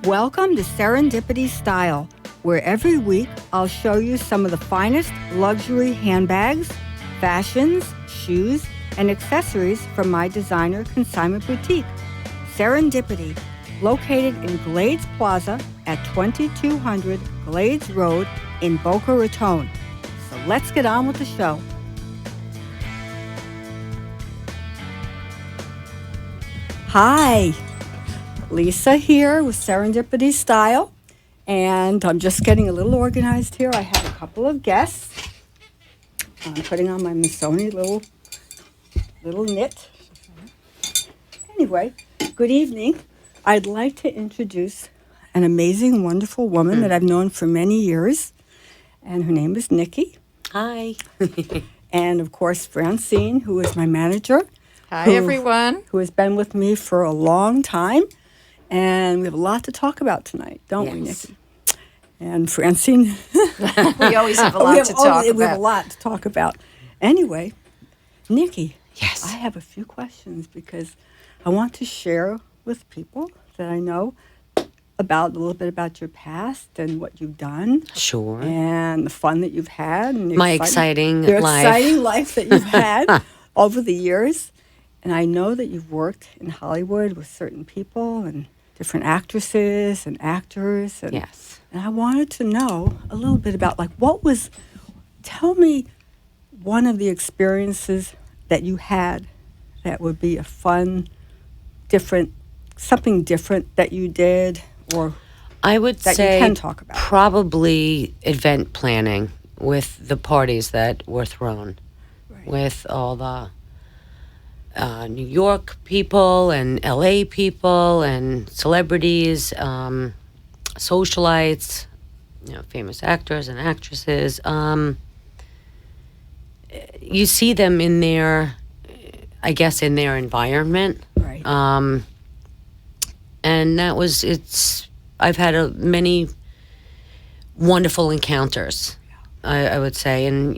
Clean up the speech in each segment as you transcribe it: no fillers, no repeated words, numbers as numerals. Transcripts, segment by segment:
Welcome to Serendipity Style, where every week I'll show you some of the finest luxury handbags, fashions, shoes, and accessories from my designer consignment boutique, Serendipity, located in Glades Plaza at 2200 Glades Road in Boca Raton. So let's get on with the show. Hi, Lisa here with Serendipity Style, and I'm just getting a little organized here. I have a couple of guests. I'm putting on my Missoni little knit. Anyway, good evening. I'd like to introduce an amazing, wonderful woman that I've known for many years, and her name is Nikki. Hi. And of course, Francine, who is my manager. Hi, everyone. Who has been with me for a long time. And we have a lot to talk about tonight, don't we, Nikki? And Francine. We always have a lot to talk about. We have a lot to talk about. Anyway, Nikki. Yes. I have a few questions because I want to share with people that I know about a little bit about your past and what you've done. Sure. And the fun that you've had. And My exciting life. exciting life that you've had over the years. And I know that you've worked in Hollywood with certain people and different actresses and actors. And, yes. And I wanted to know a little bit about, tell me one of the experiences that you had that would be a fun, something different that you did or I would that say you can talk about. Probably event planning with the parties that were thrown, with all the New York people and LA people and celebrities, socialites, famous actors and actresses. You see them in their environment. Right. And I've had many wonderful encounters, I would say. And,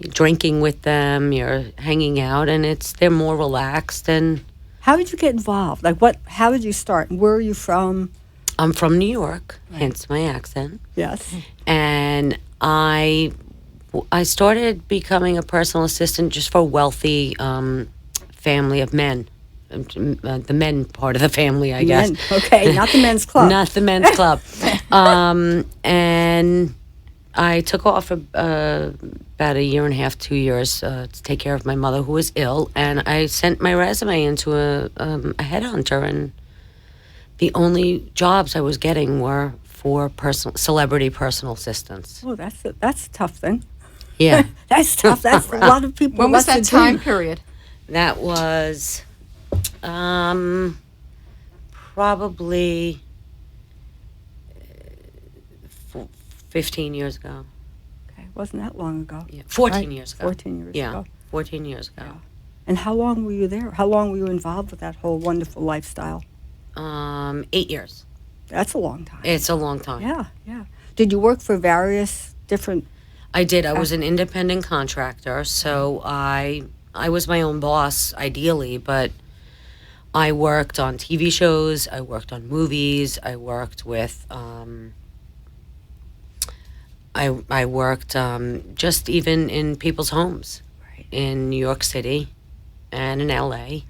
you're drinking with them, you're hanging out, and they're more relaxed. And how did you get involved? How did you start? Where are you from? I'm from New York, hence my accent. Yes. And I started becoming a personal assistant just for a wealthy family of men. The men part of the family, I guess. Okay, not the men's club. Not the men's club. And I took off about a year and a half, 2 years to take care of my mother who was ill, and I sent my resume into a headhunter, and the only jobs I was getting were for celebrity personal assistants. Oh, that's a tough thing. Yeah. That's tough. That's a lot of people. When was that time period? That was probably 15 years ago. Okay, wasn't that long ago. Yeah, 14 years ago. 14 years ago. 14 years ago. Yeah. And how long were you there? How long were you involved with that whole wonderful lifestyle? 8 years. That's a long time. It's a long time. Yeah. Did you work for various different... I did. I was an independent contractor, so I was my own boss, ideally, but I worked on TV shows, I worked on movies, I worked with... I worked just even in people's homes in New York City and in LA,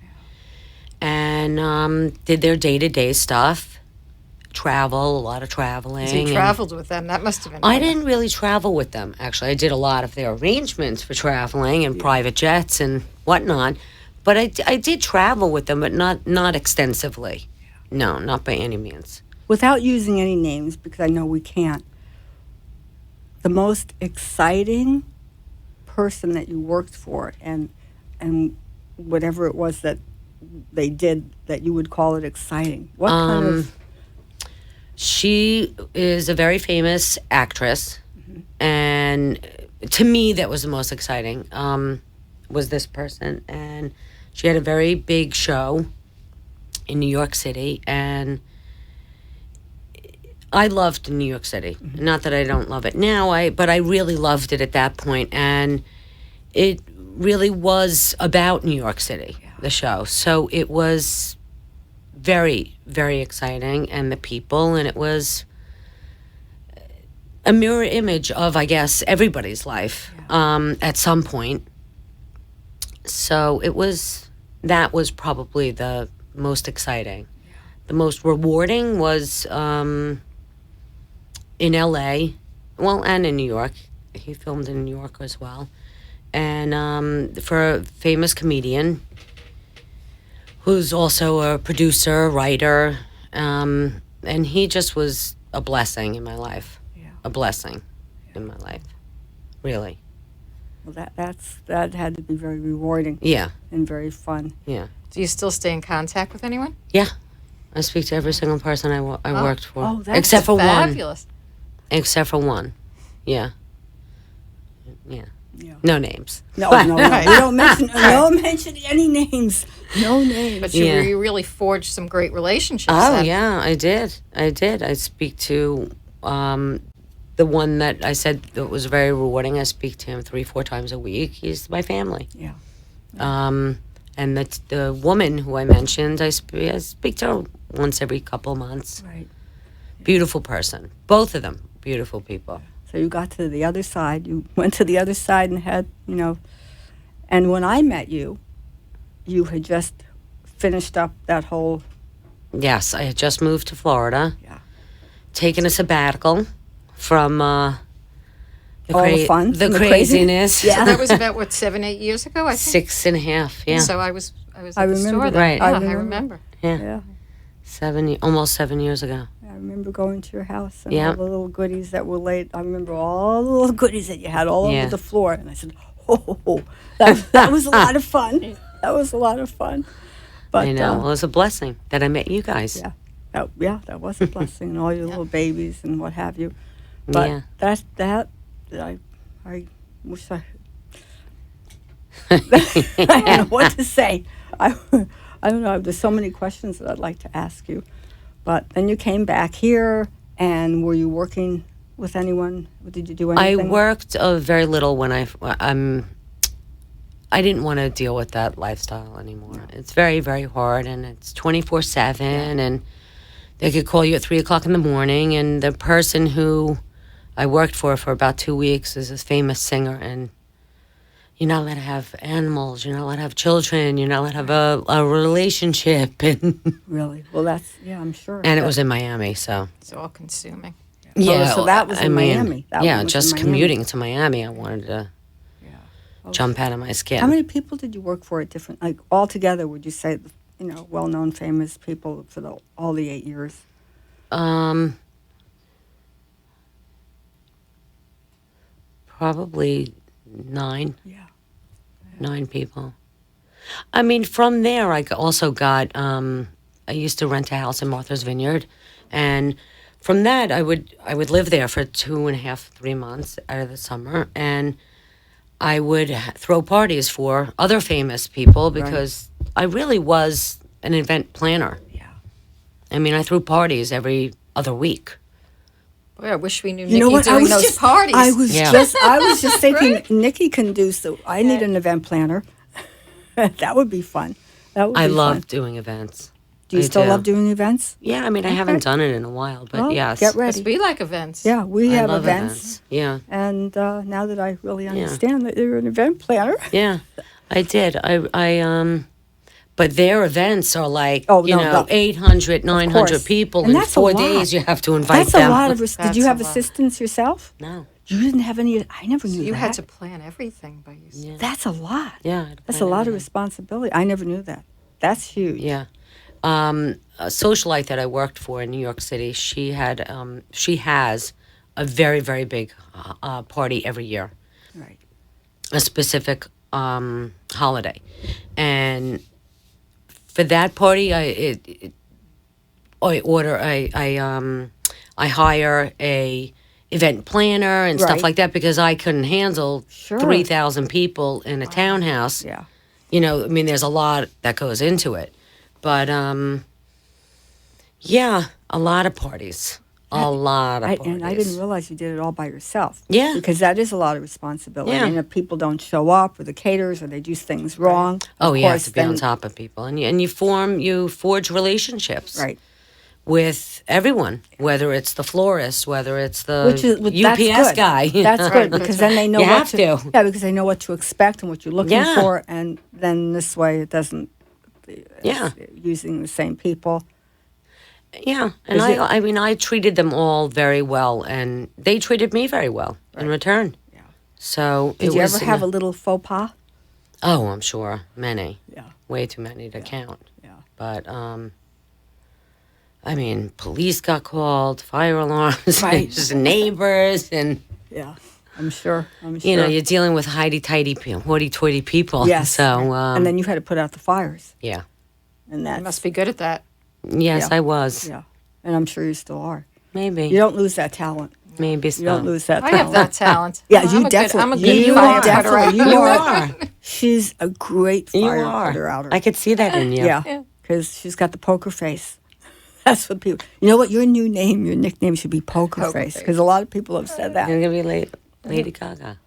and did their day-to-day stuff, a lot of traveling. So you traveled with them. That must have been... I didn't really travel with them, actually. I did a lot of their arrangements for traveling and private jets and whatnot, but I did travel with them, but not extensively. No, not by any means. Without using any names, because I know we can't, the most exciting person that you worked for and whatever it was that they did that you would call it exciting. What kind of... She is a very famous actress, and to me that was the most exciting, was this person. And she had a very big show in New York City, and I loved New York City. Not that I don't love it now, but I really loved it at that point, and it really was about New York City, the show. So it was very, very exciting, and the people, and it was a mirror image of, I guess, everybody's life at some point. So that was probably the most exciting. The most rewarding was in LA, well, and in New York. He filmed in New York as well. And for a famous comedian who's also a producer, writer, and he just was a blessing in my life. Yeah. A blessing in my life, really. Well, that had to be very rewarding. Yeah. And very fun. Yeah. Do you still stay in contact with anyone? Yeah. I speak to every single person I worked for. Oh, that's except for one. Fabulous. Except for one. Yeah. Yeah. Yeah. No names. No. We don't mention any names. No names. But you really forged some great relationships. Oh, then. yeah, I did. I speak to the one that I said that was very rewarding. I speak to him 3-4 times a week. He's my family. Yeah. And the woman who I mentioned, I speak to her once every couple of months. Right. Beautiful person. Both of them, beautiful people. So you got to the other side. You went to the other side and had, and when I met you, you had just finished up that whole. Yes, I had just moved to Florida. Yeah. Taken a sabbatical from All the fun, the and the craziness. Yeah. So that was about, 7-8 years ago, I think? 6.5, yeah. So I was I at the remember store that. then. Right. Yeah, I I remember. remember. Yeah. Almost 7 years ago. I remember going to your house and Yeah. all the little goodies that were laid. I remember all the little goodies that you had all Yeah. over the floor. And I said, oh, that was a lot of fun. That was a lot of fun. But, I know. Well, it was a blessing that I met you guys. Yeah. That was a blessing. And all your little babies and what have you. But Yeah. I wish I don't know what to say. I don't know. There's so many questions that I'd like to ask you. But then you came back here, and were you working with anyone? Did you do I anything? worked very little when I didn't want to deal with that lifestyle anymore. It's very, very hard, and it's 24/7, and they could call you at 3 o'clock in the morning, and the person who I worked for about 2 weeks is a famous singer, and you're not allowed to have animals, you're not allowed to have children, you're not allowed to have a relationship, and Really? Well, I'm sure. and it was in Miami, so It's all consuming. yeah. so that was in Miami. That yeah, one was just in Miami. commuting to Miami, I wanted to jump out of my skin. How many people did you work for at different, like altogether, would you say, well-known, famous people for all the 8 years? Probably 9. Yeah. 9 people. I mean, from there, I also got. I used to rent a house in Martha's Vineyard, and from that, I would live there for 2.5, 3 months out of the summer, and I would throw parties for other famous people because I really was an event planner. Yeah. I mean, I threw parties every other week. Boy, I wish we knew You know Nikki what? doing those parties. I was Yeah. just thinking Nikki can do so. I need an event planner. That would be fun. That would I be love fun. doing events. Do you I still do. love doing events? Yeah, I mean, I haven't done it in a while, but Well, yes. get Must ready. be like events. Yeah, we I have love events. Yeah. And now that I really understand that you're an event planner. Yeah, I did. But their events are like, Oh, no, 800, 900 course. people And in that's a 4 lot. days. You have to invite That's them. a lot of. Did That's you have a lot. assistants yourself? No. You didn't have any. I never knew You that. had to plan everything by yourself. Yeah. That's a lot. Yeah. I had to That's a plan lot of everything. responsibility. I never knew that. That's huge. Yeah. A socialite that I worked for in New York City, she has a very, very big party every year, Right. a specific holiday. And for that party, I hire a event planner and stuff Right. like that because I couldn't handle Sure. 3,000 people in a townhouse. Yeah. I mean, there's a lot that goes into it. But, yeah, a lot of parties. A lot of parties. And I didn't realize you did it all by yourself. Yeah. Because that is a lot of responsibility. Yeah. And if people don't show up, or the caterers, or they do things wrong, Oh, of you have course, to be on then- top of people, and you forge relationships, Right. with everyone, whether it's the florist, whether it's the That's UPS good. guy. That's good Right, because that's then they know You what have to. Yeah, because they know what to expect and what you're looking Yeah. for, and then this way it doesn't. Yeah. Using the same people. Yeah, and Is it- I mean, I treated them all very well, and they treated me very well in return. Yeah. So Did it you was ever have a little faux pas? Oh, I'm sure many. Yeah. Way too many to count. Yeah. But I mean, police got called, fire alarms, Right. just neighbors, and Yeah. I'm sure. you know, you're dealing with hoity-toity people. Yes. So and then you had to put out the fires, yeah, and that You must be good at that. yes, Yeah. I was. Yeah. And I'm sure you still are. Maybe, You don't lose that talent. maybe so. You don't lose that I talent. have that talent. Yeah, I'm you a definitely. Good, I'm a good you firefighter. definitely. You are. She's a great You firefighter are. outer. I could see that in you. Yeah, Yeah. because she's got the poker face. That's what people. You know what? Your new name, your nickname should be Poker Poker Face, Face. because a lot of people have said that. You're gonna be Lady Gaga.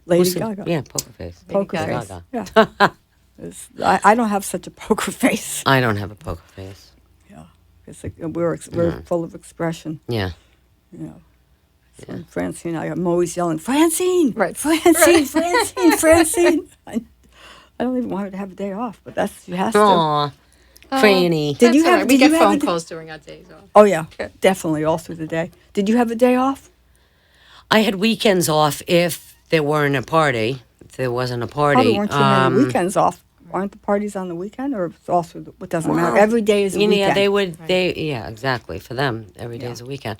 Lady Who's the- Gaga. Yeah, poker face. Poker Lady Face. Gaga. Yeah. I don't have such a poker face. I don't have a poker face. Yeah, it's like we're full of expression. Yeah. You know. So Francine, I'm always yelling, Francine, Right. Francine, Francine, Francine. I don't even want her to have a day off, but she has to. Aw, Franny. Did you That's all have? right. Did We get you have phone a d- calls during our days off. Oh yeah, definitely all through the day. Did you have a day off? I had weekends off if there weren't a party. If there wasn't a party. Probably weren't too many weekends off. Aren't the parties on the weekend, or it's all through? It doesn't matter. Every day is a weekend. Yeah, they would. Yeah, exactly. For them, every day is a weekend.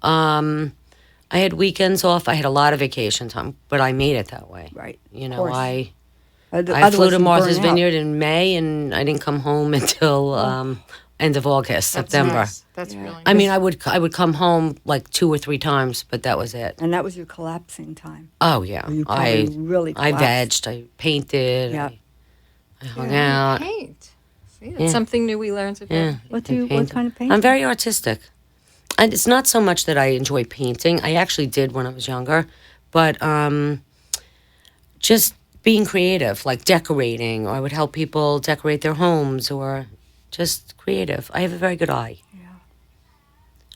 I had weekends off. I had a lot of vacation time, but I made it that way. Right. You of know, course. I Otherwise flew to you'd Martha's burn out. Vineyard in May, and I didn't come home until end of August, That's September. nice. That's really nice. I mean, I would come home like 2 or 3 times, but that was it. And that was your collapsing time. Oh yeah, You probably really I collapsed. vegged, I painted, Yeah. I hung out. Paint. See, that's Yeah. something new we learned today. Yeah. What I what painted. kind of painting? I'm very artistic. And it's not so much that I enjoy painting. I actually did when I was younger, but just being creative, like decorating, or I would help people decorate their homes, or just creative. I have a very good eye. Yeah.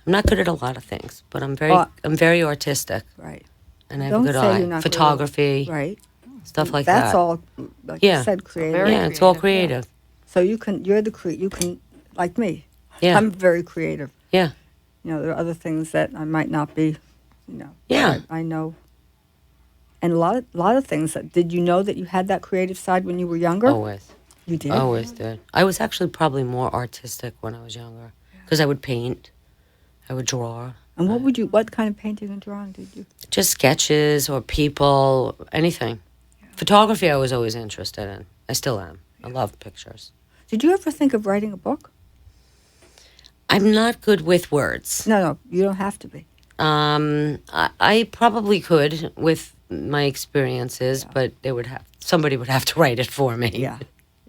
I'm not good at a lot of things, but I'm Well- very artistic, Right. and I have Don't a good say eye. you're not good at- Photography, Right. stuff like That's that. all, like Yeah. you said, creative. very Yeah, it's all creative, creative. So you're you can, like me. Yeah, I'm very creative. yeah. You know, there are other things that I might not be, you know. but Yeah. I know. And a lot of things did you know that you had that creative side when you were younger? Always. You did? Always did. I was actually probably more artistic when I was younger because I would paint, I would draw, And what kind of painting and drawing did you? just sketches or people, anything. Photography I was always interested in. I still am. I love pictures. Did you ever think of writing a book? I'm not good with words. No, you don't have to be. I probably could with my experiences, but somebody would have to write it for me. Yeah.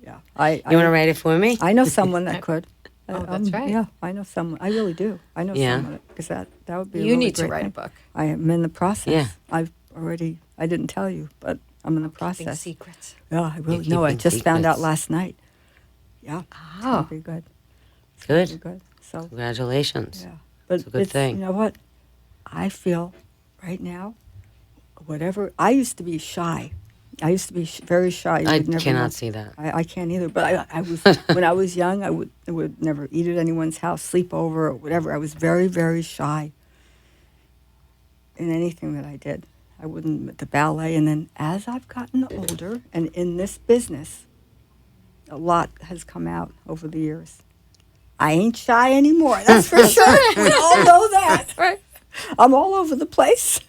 You want to write it for me? I know someone that could. Oh, that's right. Yeah, I know someone. I really do. I know Yeah. someone because that would be. A You really need to great write a thing. book. I am in the process. Yeah. I didn't tell you, but I'm in the Keeping process. secrets. Yeah, I really You're know. I keeping just found out secrets. last night. Yeah, it's gonna Oh. be good. Good. Be good. So Congratulations. yeah, but It's a good thing. You know what? I feel right now, whatever. I used to be shy. I used to be very shy. You I would never cannot know. see that. I can't either. But I was when I was young. I would never eat at anyone's house, sleep over, or whatever. I was very, very shy in anything that I did. I wouldn't the ballet. And then as I've gotten older, and in this business, a lot has come out over the years. I ain't shy anymore. That's for sure. We all know that. Right. I'm all over the place,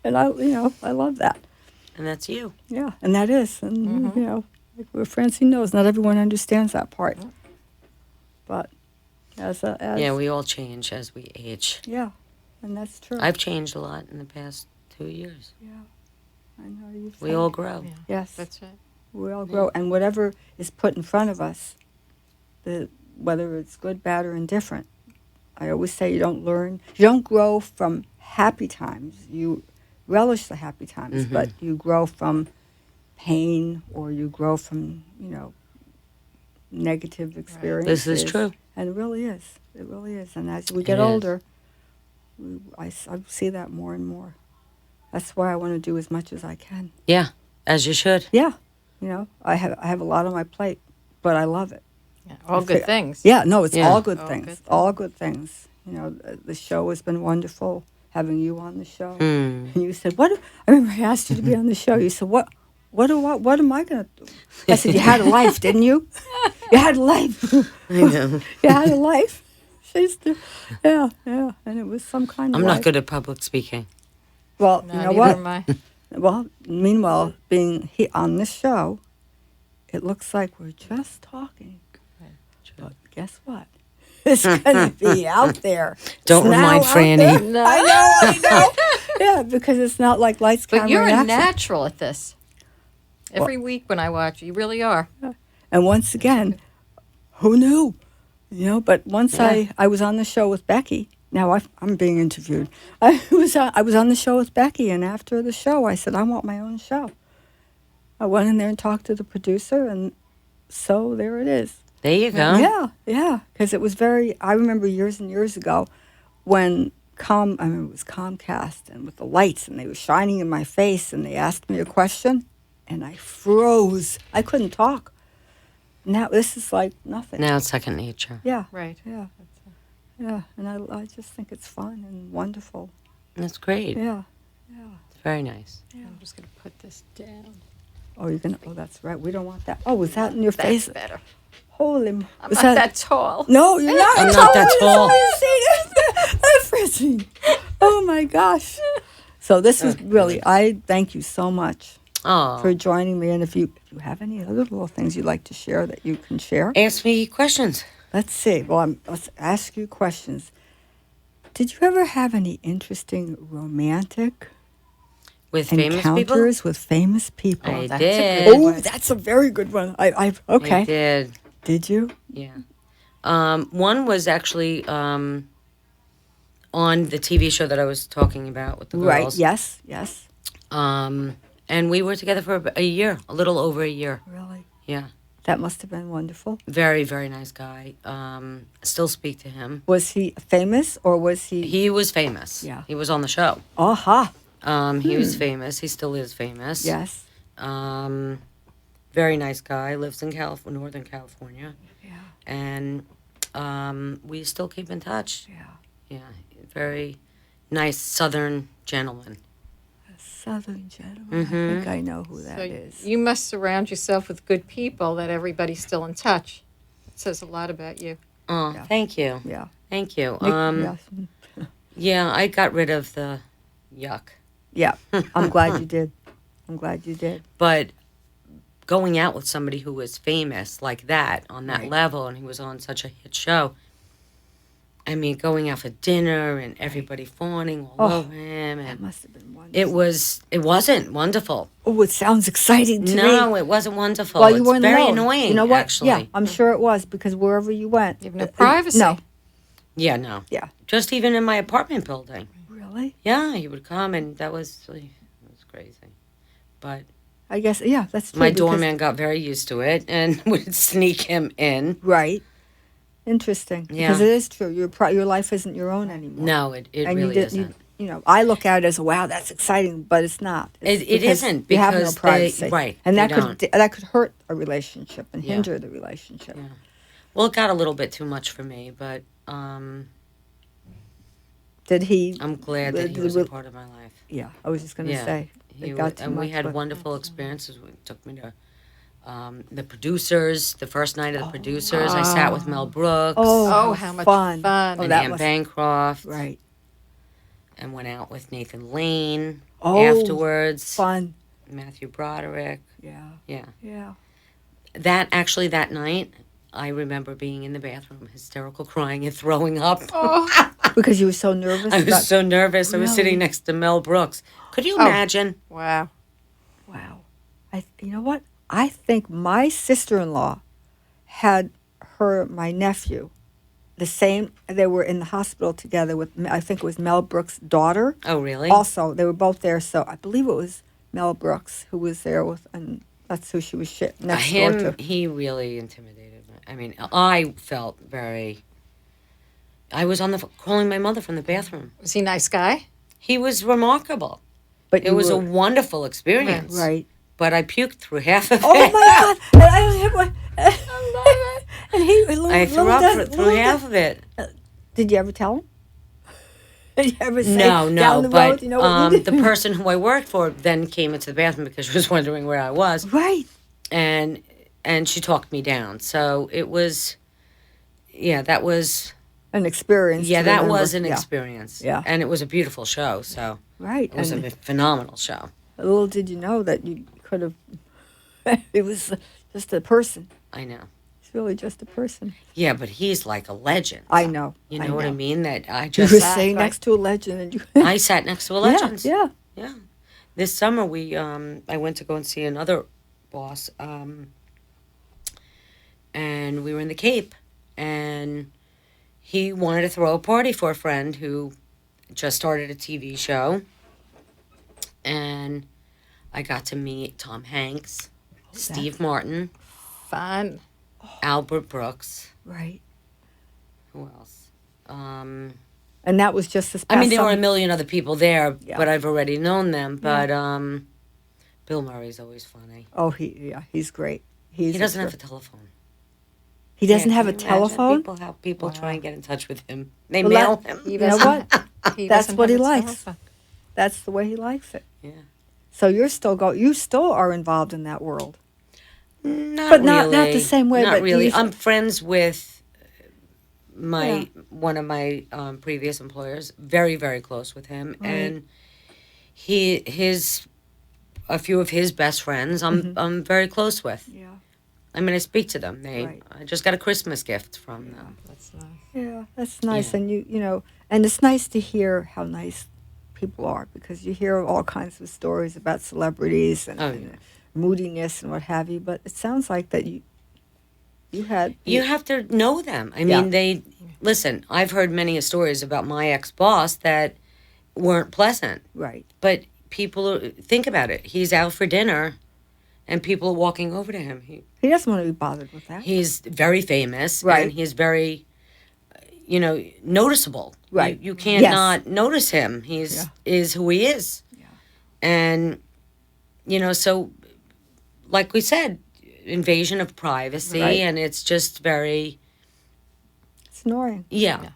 and I love that. And that's you. Yeah, and that is, and you know, like where Francine knows, not everyone understands that part. But as Yeah, we all change as we age. yeah, and that's true. I've changed a lot in the past 2 years. yeah, I know you. We all grow. Yeah. yes, That's right. we all grow, and whatever is put in front of us, whether it's good, bad, or indifferent, I always say you don't grow from happy times. You relish the happy times, but you grow from pain, or you grow from, negative experiences. This is true. And it really is. It really is. And as we get It is. older, I see that more and more. That's why I want to do as much as I can. Yeah, as you should. Yeah. I have a lot on my plate, but I love it. Yeah, all good things. Yeah, no, it's Yeah. all good All things. good All good things. The show has been wonderful, having you on the show. Mm. And you said, "What?" I remember I asked you to be on the show. You said, "What? What am I going to do?" I said, "You had a life, didn't you? You had a life. I know. You had a life." Yeah, and it was some kind of. I'm life. not good at public speaking. Well, No, you know neither what? am I. Well, meanwhile, being on this show, it looks like we're just talking. But guess what? It's going to be out there. Don't It's now remind out Franny. there. No. I know. Yeah, because it's not like lights, camera, But you're and a action. natural at this. Every week when I watch you, really are. And once again, who knew? But once I was on the show with Becky. Now I'm being interviewed. I was on the show with Becky, and after the show, I said, I want my own show. I went in there and talked to the producer, and so there it is. There you go. Yeah, because it was I remember years and years ago when it was Comcast, and with the lights, and they were shining in my face, and they asked me a question, and I froze. I couldn't talk. Now this is like nothing. Now it's second nature. Yeah, Right. yeah, and I just think it's fun and wonderful. That's great. Yeah. It's very nice. I'm just going to put this down. Oh, you're gonna. Oh, that's right. We don't want that. Oh, was that in your That's face? better. Holy. I'm was not that tall. No, you're not. I'm not that tall. Francine. Oh my gosh. So this is really. I thank you so much Oh, for joining me. And if you have any other little things you'd like to share that you can share, ask me questions. let's see. Well, let's ask you questions. Did you ever have any interesting romantic With famous people? encounters with famous people? I that's a did. good Oh, one. that's a very good one. Okay. I did. Did you? Yeah. One was actually on the TV show that I was talking about with the girls. Right. Yes. Yes. And we were together for a year, a little over a year. Really. Yeah. That must have been wonderful. Very, very nice guy. Still speak to him. Was he famous or was he? He was famous. Yeah. He was on the show. Aha. He was famous. He still is famous. Yes. Very nice guy. Lives in Northern California. Yeah. And we still keep in touch. Yeah. Yeah. Very nice Southern gentleman. A Southern gentleman. I think I know who that So is. you must surround yourself with good people that everybody's still in touch. It says a lot about you. Oh, Yeah. thank you. Yeah. Thank you. Yes. Yeah, I got rid of the yuck. Yeah. I'm glad you did. I'm glad you did. But going out with somebody who was famous like that, on that Right. level, and he was on such a hit show, I mean, going out for dinner and everybody fawning all Oh, over him, That and must have been wonderful. it wasn't wonderful. Oh, it sounds exciting to me. No, it wasn't wonderful. Well, you It's weren't very alone. annoying, You know what? actually. Yeah, I'm sure it was because wherever you went, You have no privacy. No. Yeah, no. Yeah. Just even in my apartment building. Really? Yeah, he would come, and that was crazy. But I guess. Yeah, that's true. my because- doorman got very used to it and would sneak him in. Right. Interesting. Yeah. Because it is true. Your life isn't your own anymore. No, it and really you did, isn't. I look at it as wow, that's exciting, but it's not. It's It because isn't, you have no because they- privacy, right, And they that could hurt a relationship and Yeah. hinder the relationship. Yeah. Well, it got a little bit too much for me, but Did he? I'm glad that he was a part of my life. Yeah, I was just going to Yeah. say. He It got wa- too and we much, had but- wonderful experiences. We took me to the producers, the first night of the producers. I sat with Mel Brooks Oh, Oh, how much fun! fun. Oh, and that Anne was Bancroft, right. and went out with Nathan Lane Oh, afterwards. Fun. Matthew Broderick. Yeah. Yeah. Yeah. That night, I remember being in the bathroom, hysterical crying and throwing up. Because you were so nervous. I was about- so nervous. I was Really? sitting next to Mel Brooks. Could you Oh. imagine? Wow. Wow. You know what? I think my sister-in-law had my nephew the same. They were in the hospital together with, I think it was Mel Brooks' daughter. Oh, really? Also, they were both there. So I believe it was Mel Brooks who was there with, and that's who she was next door to. He really intimidated me. I mean, I felt very. I was on the calling my mother from the bathroom. Was he a nice guy? He was remarkable. But It was a wonderful experience. right. But I puked through half of it. Oh my God! And I don't have one. And I threw up through half of it. Did you ever tell him? Did you ever say No, down the but road, you know what you did? the person who I worked for then came into the bathroom because she was wondering where I was, Right. and she talked me down. So it was, that was, An experience. yeah, to that remember. was an Yeah. experience. Yeah. And it was a beautiful show, so Right. it was And a phenomenal show. little did you know that you could have. It was just a person. I know. It's really just a person. Yeah, but he's like a legend. I know. You know what I mean? That I You just, were Exactly. sitting next to a legend, and you. I sat next to a legend. Yeah. Yeah. This summer I went to go and see another boss, and we were in the Cape, and he wanted to throw a party for a friend who just started a TV show, and I got to meet Tom Hanks, Steve Martin, Fun. Albert Brooks. Right. Who else? And that was just this. I mean, past there were a summer. million other people there, Yeah. but I've already known them. But Bill Murray's always funny. Oh, he's great. He doesn't have a telephone. He doesn't Yeah, have a can you imagine telephone. How people try and get in touch with him. They Well, mail that- him. He You know doesn't- what? he That's doesn't what have he a likes. telephone. That's the way he likes it. Yeah. So you're still You still are involved in that world. Not But really. not the same way, Not but really. you- I'm friends with one of my previous employers. Very, very close with him, Right. and a few of his best friends. I'm very close with. Yeah. I mean, I speak to them. Right. I just got a Christmas gift from them. That's nice. Yeah, that's nice. Yeah. And you know, and it's nice to hear how nice people are, because you hear all kinds of stories about celebrities and, Oh, and yeah. moodiness and what have you. But it sounds like that you had. You have to know them. I mean, listen, I've heard many stories about my ex-boss that weren't pleasant. Right. But think about it. He's out for dinner, and people are walking over to him. He doesn't want to be bothered with that. He's very famous, Right. and he's very, noticeable. Right. You can't Yes. not notice him. Is who he is. Yeah. And, so, like we said, invasion of privacy, Right. and it's just very, It's annoying. yeah.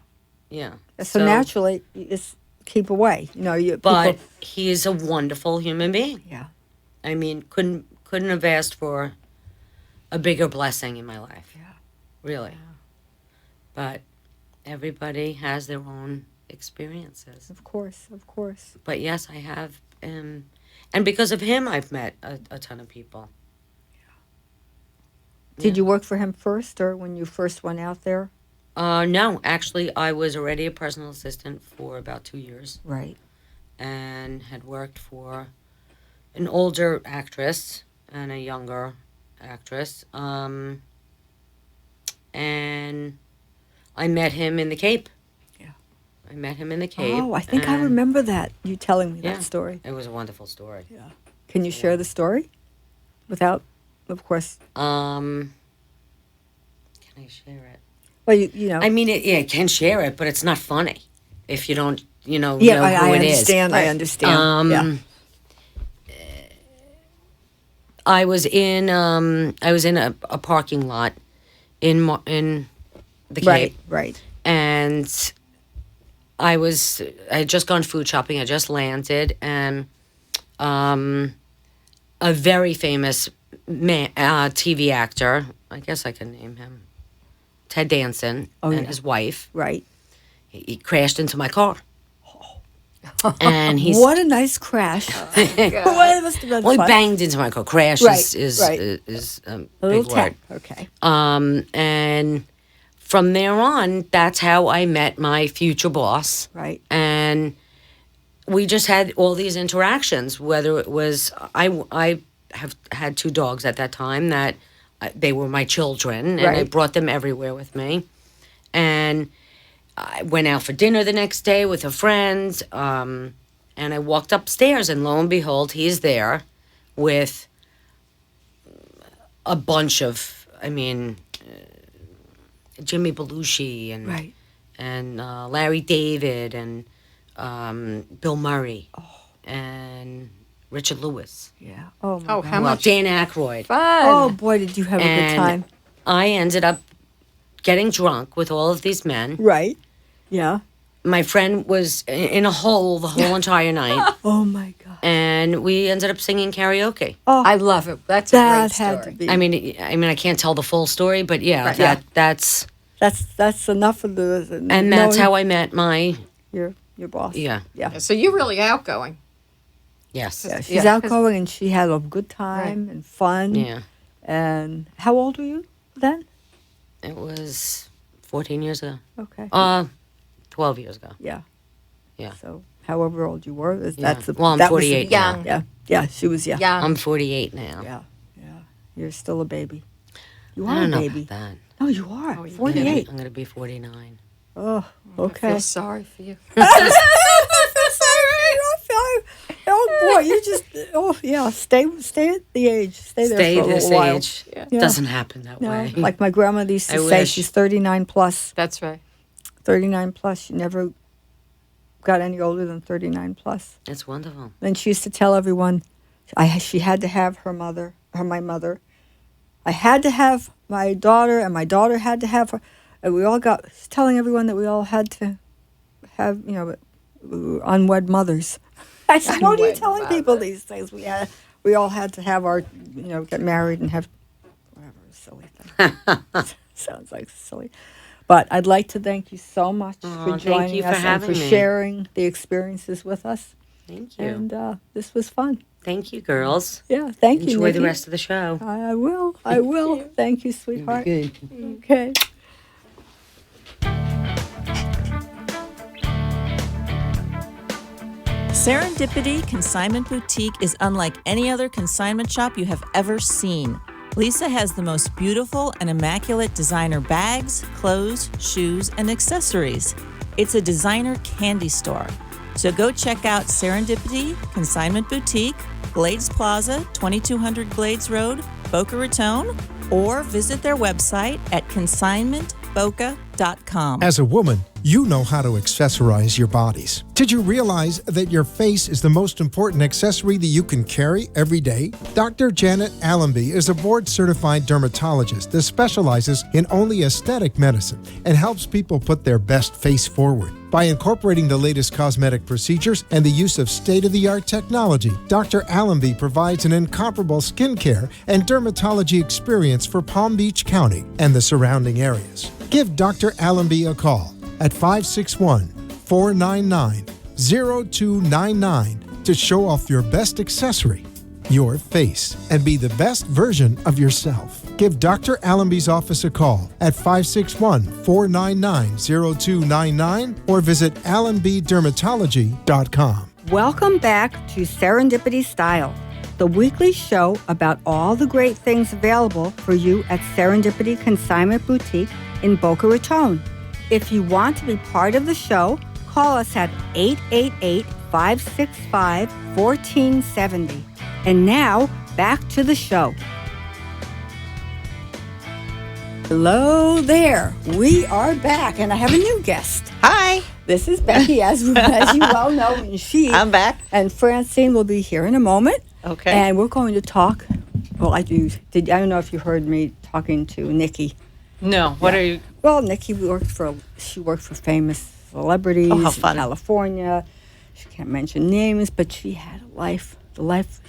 So naturally, it's keep away. You know, But people, he is a wonderful human being. yeah. I mean, couldn't have asked for a bigger blessing in my life. Yeah. Really. But everybody has their own experiences. Of course. But yes, I have, and because of him, I've met a ton of people. Did you work for him first, or when you first went out there? No, actually, I was already a personal assistant for about 2 years, Right. and had worked for an older actress and a younger actress. And I met him in the Cape. Yeah. I met him in the Cape. Oh, I think I and remember that. You telling me Yeah. that story. It was a wonderful story. Yeah. Can you share the story? Without, of course. Can I share it? Well, you know. I mean, I can share it, but it's not funny if you don't, yeah, know who I it is. understand. I understand. Yeah. I was in a parking lot in the Cape, Right. and I had just gone food shopping. I just landed, and a very famous TV actor, I guess I can name him, Ted Danson, and his wife. Right. He crashed into my car. And he's What a nice crash. What it must have been well, he fun. banged into my car. Crash Right, is right. a A little big word. tap. Okay. And from there on, that's how I met my future boss. Right. And we just had all these interactions. Whether it was I have had 2 dogs at that time that they were my children, and I Right. brought them everywhere with me. And I went out for dinner the next day with a friend. And I walked upstairs, and lo and behold, he's there with a bunch of, Jimmy Belushi and Right. and Larry David and Bill Murray and Richard Lewis. Yeah. Oh, my Oh, God. how Well, much Dan Aykroyd. fun! Oh, boy, did you have a good And time. I ended up getting drunk with all of these men. Right. Yeah. My friend was in a hole the whole entire night, Oh, my God. and we ended up singing karaoke. Oh, I love it. That's a that great story. had to be. I mean, I can't tell the full story, but yeah, Right. that's That's enough of the. and that's how I met my your boss. yeah. Yeah. So you're really outgoing. Yes. Yeah, she's Yeah, 'cause- outgoing and she had a good time and fun. Yeah. And how old were you then? It was 14 years ago. Okay. 12 years ago. Yeah. Yeah. So however old you were, Yeah. that's the. Well, I'm that was the- 48 now. Young. Yeah. Yeah. She was. Yeah. Young. I'm 48 now. Yeah. Yeah. You're still a baby. You I are a don't know baby. about that. No, you are. Oh, you're 48. I'm gonna be 49. Oh. I Okay. feel sorry for you. Oh boy, you just yeah. Stay at the age. Stay there Stay for a this little while. age. Yeah. Yeah. Doesn't happen that No, way. like my grandmother used to I say, wish. she's 39 plus. That's right. 39 plus. She never got any older than 39 plus. It's wonderful. Then she used to tell everyone, she had to have my mother. I had to have my daughter, and my daughter had to have her. And we all she's telling everyone that we all had to have, unwed mothers. I said, what are you Unwed telling people mother. these days? We all had to have our, get married and have whatever silly thing. Sounds like silly. But I'd like to thank you so much for thank joining you for us and having for me. sharing the experiences with us. Thank you. And this was fun. Thank you, girls. Yeah, thank you. Enjoy the Nikki. rest of the show. I will. I will. Thank you, sweetheart. Good. Okay. Serendipity Consignment Boutique is unlike any other consignment shop you have ever seen. Lisa has the most beautiful and immaculate designer bags, clothes, shoes, and accessories. It's a designer candy store. So go check out Serendipity Consignment Boutique, Glades Plaza, 2200 Glades Road, Boca Raton, or visit their website at consignmentboca.com. As a woman, you know how to accessorize your bodies. Did you realize that your face is the most important accessory that you can carry every day? Dr. Janet Allenby is a board-certified dermatologist that specializes in only aesthetic medicine and helps people put their best face forward. By incorporating the latest cosmetic procedures and the use of state-of-the-art technology, Dr. Allenby provides an incomparable skincare and dermatology experience for Palm Beach County and the surrounding areas. Give Dr. Allenby a call at 561-499-0299 to show off your best accessory, your face, and be the best version of yourself. Give Dr. Allenby's office a call at 561-499-0299 or visit allenbydermatology.com. Welcome back to Serendipity Style, the weekly show about all the great things available for you at Serendipity Consignment Boutique in Boca Raton. If you want to be part of the show, call us at 888-565-1470. And now, back to the show. Hello there. We are back, and I have a new guest. Hi, This is Becky, as you well know, and I'm back. and Francine will be here in a moment. Okay. And we're going to talk. Well, I don't know if you heard me talking to Nikki. No, what are you? Well, Nikki worked for famous celebrities Oh, how fun. in California. She can't mention names, but she had a life. The life,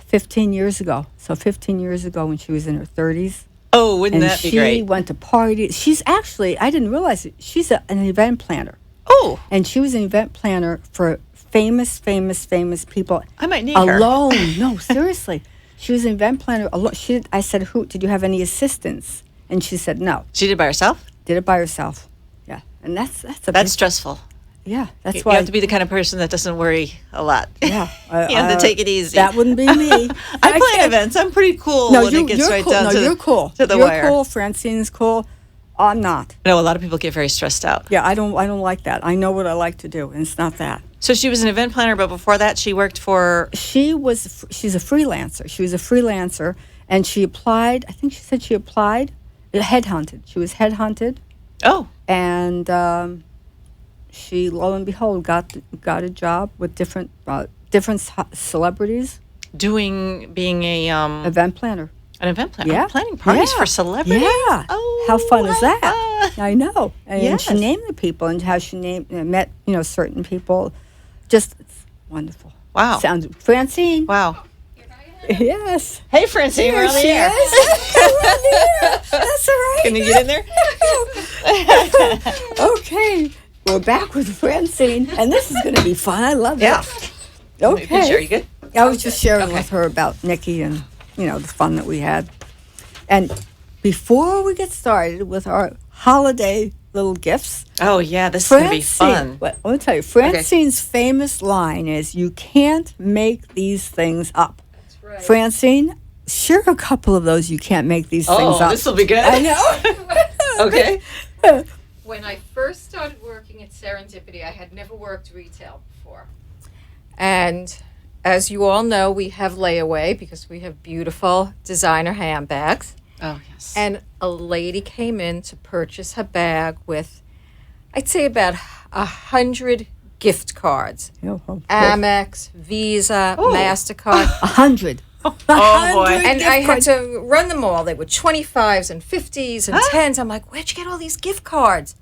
15 years ago. So 15 years ago, when she was in her 30s. Oh, wouldn't And that be she great? went to parties. She's actually, I didn't realize it, she's an event planner. Oh, And she was an event planner for famous people. I might need her. Alone. No, seriously. She was an event planner alone. I said, did you have any assistants? And she said, no. She did it by herself. Did it by herself. Yeah. And that's a That's big, stressful. yeah, that's You why. have to be the kind of person that doesn't worry a lot. yeah. You have to take it easy. That wouldn't be me. I plan can't- events. I'm pretty cool No, when it gets you're right cool. down No, to, you're cool. to the you're wire. cool. Francine's cool. I'm not. No, a lot of people get very stressed out. Yeah, I don't like that. I know what I like to do, and it's not that. So she was an event planner, but before that, she worked for. She's a freelancer. She was a freelancer, and she applied. I think she said she applied, headhunted. She was headhunted, Oh, and she, lo and behold, got a job with different celebrities. being a Event planner. an event planner, Yeah. planning parties Yeah. for celebrities. Yeah. Oh, How fun is how that? fun. I know. And she Yes. named the people and how she met, certain people. Just it's wonderful. Wow. Sounds Francine. Wow. Yes. Hey, Francine, we're Here on the she air. is. We're on the air. That's all right. Can you get in there? Okay. We're back with Francine, and this is going to be fun. I love Yeah. this. You can Okay. share. You good? I was just sharing with her about Nikki and, the fun that we had. And before we get started with our holiday little gifts, Oh, yeah. This is going to be fun. Well, let me tell you, Francine's famous line is, "You can't make these things up." That's right. Francine, share a couple of those. You can't make these things up. this will be good. I know. Okay. When I first started working at Serendipity, I had never worked retail before. And as you all know, we have layaway because we have beautiful designer handbags. Oh, yes. And a lady came in to purchase her bag with, I'd say, about 100 gift cards. Amex, Visa, MasterCard. 100. Oh, boy. And I had to run them all. They were 25s and 50s and 10s. I'm like, where'd you get all these gift cards?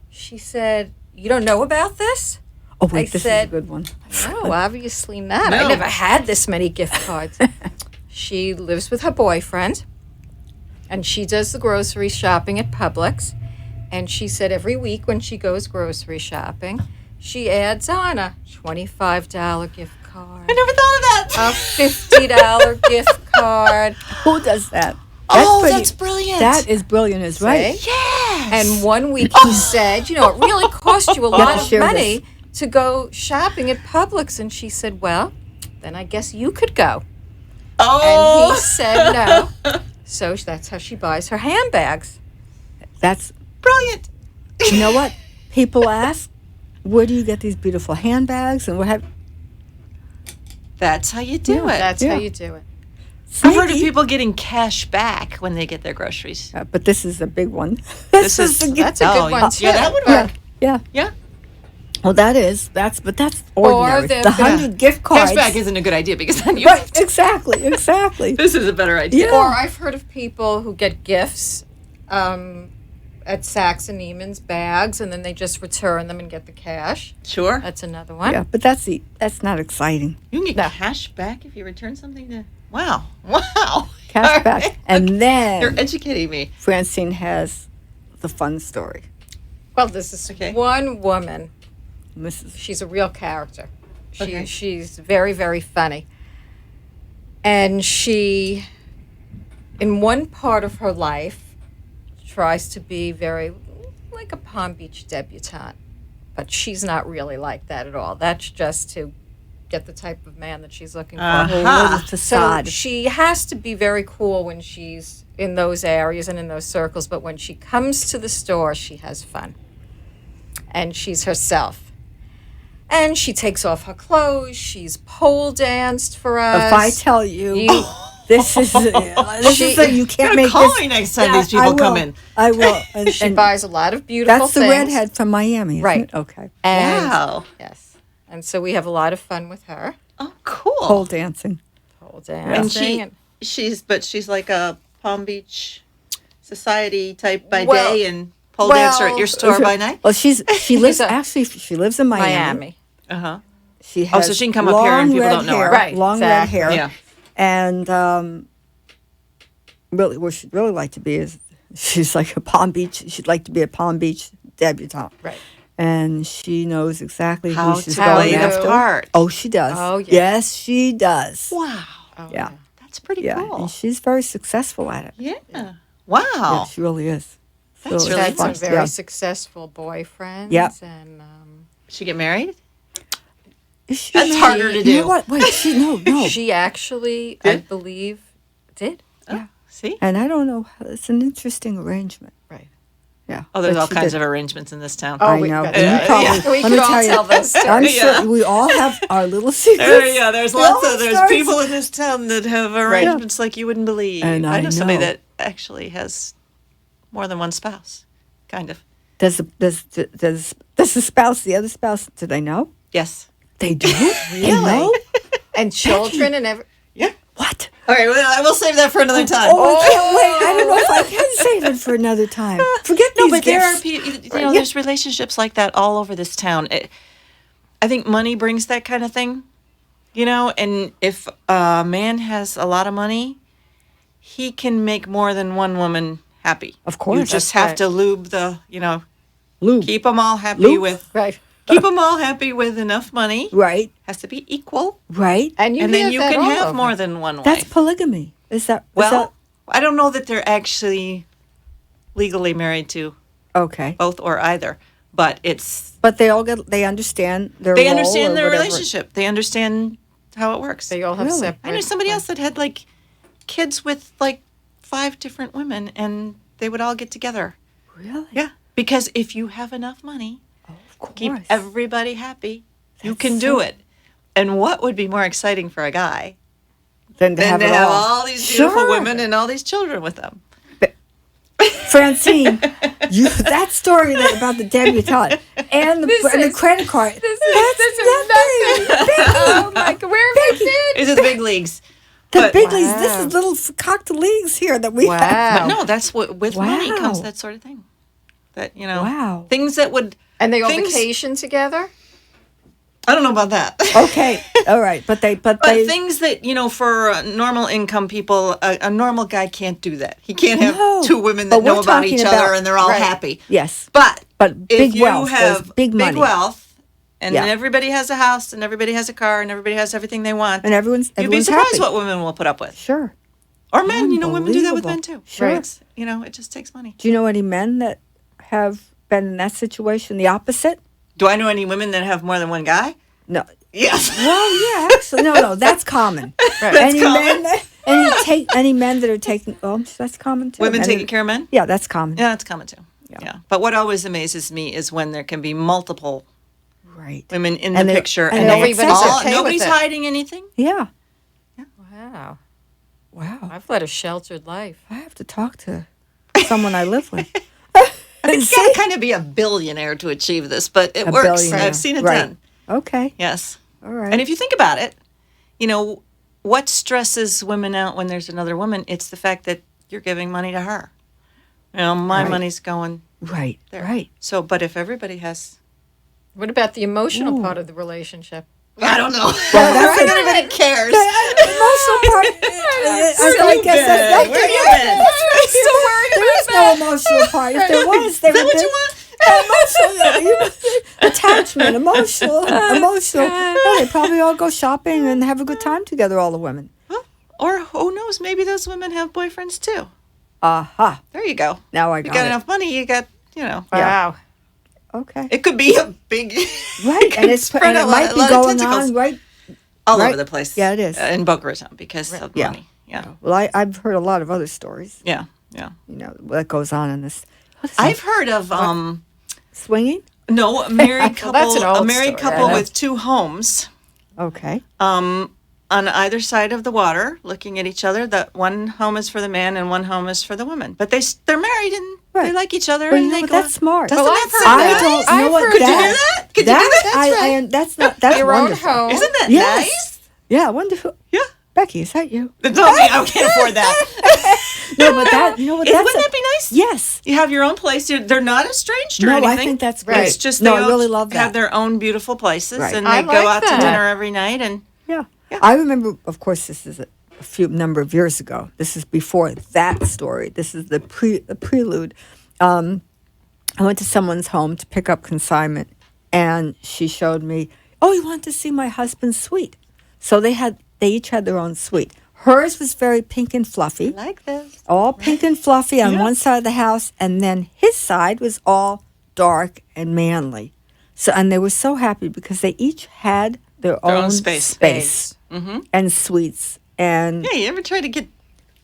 She said, you don't know about this? Oh, wait, I this said, is a good one. No, obviously not. No. I never had this many gift cards. She lives with her boyfriend, and she does the grocery shopping at Publix. And she said every week when she goes grocery shopping, she adds on a $25 gift card, I never thought of that. a $50 gift card. Who does that? That's brilliant. That is brilliant, is right. See? Yes. And one week he said, it really cost you a lot of share money to go shopping at Publix. And she said, well, then I guess you could go. And he said no. So that's how she buys her handbags. That's, brilliant. you know what? People ask, where do you get these beautiful handbags? And what have That's how you do it. That's Yeah. how you do it. I've heard of Sneaky. people getting cash back when they get their groceries. But this is a big one. This is the That's a good one, too. Yeah, that would Yeah, work. yeah. Yeah. Well, that's ordinary. the- The 100 gift cards. Cashback isn't a good idea because then you. Right, exactly. This is a better idea. Yeah. Or I've heard of people who get gifts at Saks and Neiman's bags, and then they just return them and get the cash. Sure. That's another one. Yeah, but that's not exciting. You can get cash back if you return something to. Wow. Wow. Cash All back. right. And then You're educating me. Francine has the fun story. Well, this is Okay. one woman. Mrs. She's a real character. Okay. She's very, very funny. And she, in one part of her life, tries to be very like a Palm Beach debutante. But she's not really like that at all. That's just to get the type of man that she's looking for. A little Uh-huh. So facade. she has to be very cool when she's in those areas and in those circles. But when she comes to the store, she has fun. And she's herself. And she takes off her clothes. She's pole danced for us. If I tell you, You- this is you can't Gotta make call this. me next time Yeah, these people I come will. in. I will. And, she and buys a lot of beautiful that's the things. redhead from Miami, isn't Right. it? Okay. And, Wow. Yes. And so we have a lot of fun with her. Oh, cool. Pole dancing. Pole and dancing. she's like a Palm Beach society type by Well- day and pole dancer at your well, store by night. Well, she lives a- she lives in Miami. Miami. Uh huh. She Oh, has so she can come up here and long people red don't know her. hair, Right, long exactly. red hair. Yeah. And really, what she'd really like to be is she's like a Palm Beach. She'd like to be a Palm Beach debutante. Right. And she knows exactly How who she's to going play the after. part. Oh, she does. Oh, yeah. Yes, she does. Wow. Oh, Yeah. That's pretty Yeah, cool. and she's very successful at it. Yeah. Wow. Yeah, she really is. That's So really it's Had fun. some yeah. very successful boyfriends. Yep. And She get married? Is she That's married? harder to You do. know what? Wait, no. she actually, I Did? believe, did. See? And I don't know. It's an interesting arrangement. Right. Yeah. Oh, there's But all she kinds did. of arrangements in this town. I we- know. yeah. And you probably, We let me could all tell you, tell those I'm stories. sure we all have our little secrets. There's We all lots of have there's stories. people in this town that have arrangements like you wouldn't believe. And I know somebody know. that actually has more than one spouse, kind of. Does the spouse, the other spouse, do they know? Yes. They do? They know? And children and every. Yeah. What? All right, well, I will save that for another time. Oh, I can't wait. I don't know if I can save it for another time. Forget No, these but there are gifts. people. You know, there's relationships like that all over this town. I think money brings that kind of thing. You know, and if a man has a lot of money, he can make more than one woman happy. Of course. You just That's have right. to lube the. Lube. Keep them all happy Lube? with. Right. Keep them all happy with enough money. Right, Has to be equal, right. And and then you hear that can all have over. more than one That's wife. polygamy. Is that Well, I don't know that they're actually legally married to okay? both or either, but it's But they understand their they role or understand their whatever. relationship. They understand how it works. They all have Really? separate. I knew somebody else that had like kids with like 5 different women, and they would all get together. Really? Yeah, because if you have enough money, Of course. keep everybody happy, you That's can so- do it. And what would be more exciting for a guy Then to than have to it have all. all these beautiful Sure. women and all these children with them? Francine, that story about the debutante and the credit card. This that's is nothing. Oh my God, where have you been? These are the big leagues. The But- big leagues. This Wow. is little cocktail leagues here that we have. Wow. But no, that's what with money comes Wow. that sort of thing. That Wow. things that would And they all things- vacation together? I don't know about that. Okay. All right. But they. But things that for normal income people, a normal guy can't do that. He can't have No. two women But that know we're about talking each about- other and they're all Right. happy. Yes. But But if big you wealth. There's have big money. wealth, and Yeah. everybody has a house, and everybody has a car, and everybody has everything they want, And you'd be everyone's surprised happy. what women will put up with. Sure. Or men, women do that with Unbelievable. men too. Sure. It's, it just takes money. Do you know any men that have been in that situation? The opposite? Do I know any women that have more than one guy? No. Yes. Well, yeah, actually, no, that's common. Any common. men, any men that are taking, that's common too. Women Men taking that- care of men? Yeah, that's common. Yeah, that's common too. Yeah. But what always amazes me is when there can be multiple Right. women in And the they- picture and and, they everybody's all, okay with nobody's it. hiding anything. Yeah. Wow. Wow. I've led a sheltered life. I have to talk to someone I live with. You gotta kind of be a billionaire to achieve this, but it A works. billionaire. I've seen it Right. done. Okay. Yes. All right. And if you think about it, what stresses women out when there's another woman? It's the fact that you're giving money to her. My Right. money's going right. there. Right. So, but if everybody has, What about the emotional part of the relationship? I don't know. Well, that's Not everybody cares. emotional part. I guess that's Where you been? there is no emotional part. If there was, there Is that would what be you want? emotional attachment, emotional. Yeah, they probably all go shopping and have a good time together. All the women. Or who knows? Maybe those women have boyfriends too. Aha. There you go. Now I You got got it. enough money. You got Wow. Okay. It could be a big Right, and it's spread and a it lot- might a be lot of going tentacles. on right. all Right. over the place. Yeah, it is. In Boca Raton because of Yeah. money. Yeah. Well, I've heard a lot of other stories. Yeah. That goes on in this. What is I've that? heard of Swinging. no, a married couple, that's an old a married story, couple I know. with 2 homes. Okay. On either side of the water, looking at each other. That one home is for the man and one home is for the woman. But they're married and they Right. like each other. Well, and you know they what? go That's smart. Doesn't Well, that I've heard sound I nice? don't I've know what heard- Could you that. do that? Could you do that? That's not. That's Your own wonderful. home. Isn't that Yes. nice? Yeah, wonderful. Yeah. Becky, is that you? No, I can't afford that. No, but that you know what? Wouldn't that be nice? Yes. You have your own place. They're not estranged or No, anything. I think that's Right. great. It's just no, they I all really love that. have their own beautiful places, Right. and I they go like out to that. dinner every night. And Yeah. Yeah. I remember, of course, this is a few number of years ago. This is before that story. This is the prelude. I went to someone's home to pick up consignment, and she showed me, "Oh, you want to see my husband's suite?" So they each had their own suite. Hers was very pink and fluffy, like this. all pink and fluffy on one side of the house, and then his side was all dark and manly. So, and they were so happy because they each had their Their own own space. and suites. And Yeah, you ever try to get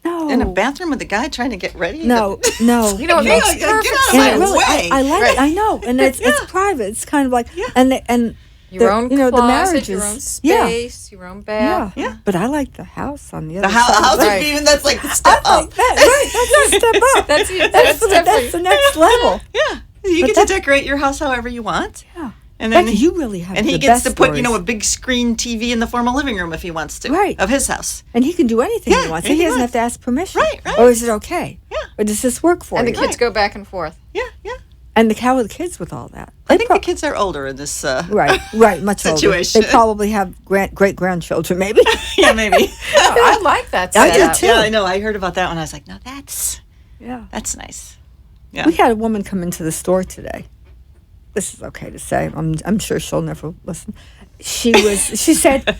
No. in a bathroom with a guy trying to get ready? No, no. You know, it Yeah, makes get out perfect of And my it sense. really, way. I like Right. it. I know, and it's private. It's kind of like and Your the- own you know, closet, the marriages. your own Yeah. space, your own Yeah, bath. Yeah. But I like the house on the other The side. house Right. would be even, that's like the step I like up. that. Right, that's a step up. That's the next level. Yeah. You But get that- to decorate your house however you want. Yeah. And then Becky, you really have and he the gets best to put, stories. a big screen TV in the formal living room if he wants to. Right. Of his house. And he can do anything Yeah, he wants. anything He he doesn't have wants. to ask permission. Right. Or is it okay? Yeah. Or does this work for And the you? kids go back and forth. Yeah. And how are the kids with all that? I think the kids are older in this. Right, much older. Situation. They probably have great grandchildren, maybe. Yeah, maybe. I like that I do setup. too. Yeah, I know. I heard about that one. I was like, no, that's Yeah. nice. Yeah. We had a woman come into the store today. This is okay to say. I'm sure she'll never listen. She said,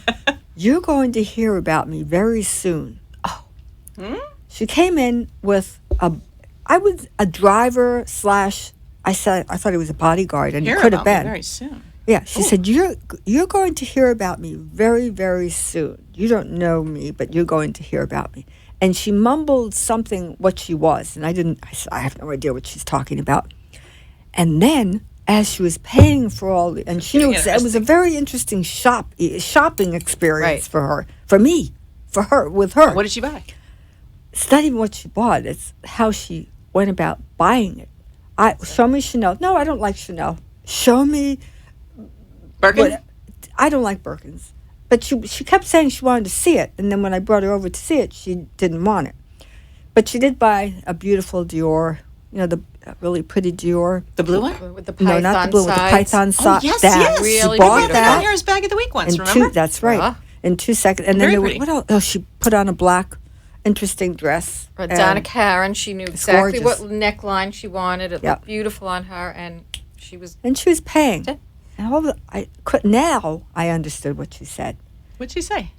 "You're going to hear about me very soon." Oh. She came in with a driver slash. I thought he was a bodyguard, and Hear he could have about me been. very soon. Yeah, she said, "You're going to hear about me very, very soon. You don't know me, but you're going to hear about me." And she mumbled something what she was, and I said, I have no idea what she's talking about. And then, as she was paying for all, and she knew it was a very interesting shopping experience Right. for her, for me, for her, with her. What did she buy? It's not even what she bought; it's how she went about buying it. Show me Chanel. No, I don't like Chanel. Show me. Birkin? I don't like Birkins. But she kept saying she wanted to see it. And then when I brought her over to see it, she didn't want it. But she did buy a beautiful Dior, the really pretty Dior. The blue one? With the python No, not the blue, with the sides. python side. yes, that. yes. Really She bought beautiful. that. On here as bag of the week once, in remember? That's right. Yeah. In 2 seconds. And then Very there pretty. what else? Oh, she put on a black, interesting dress. For and- Donna Karen, she knew exactly gorgeous. what neckline she wanted. It Yep. looked beautiful on her, and she was. And she was paying. Yeah. And now I understood what she said. What'd she say?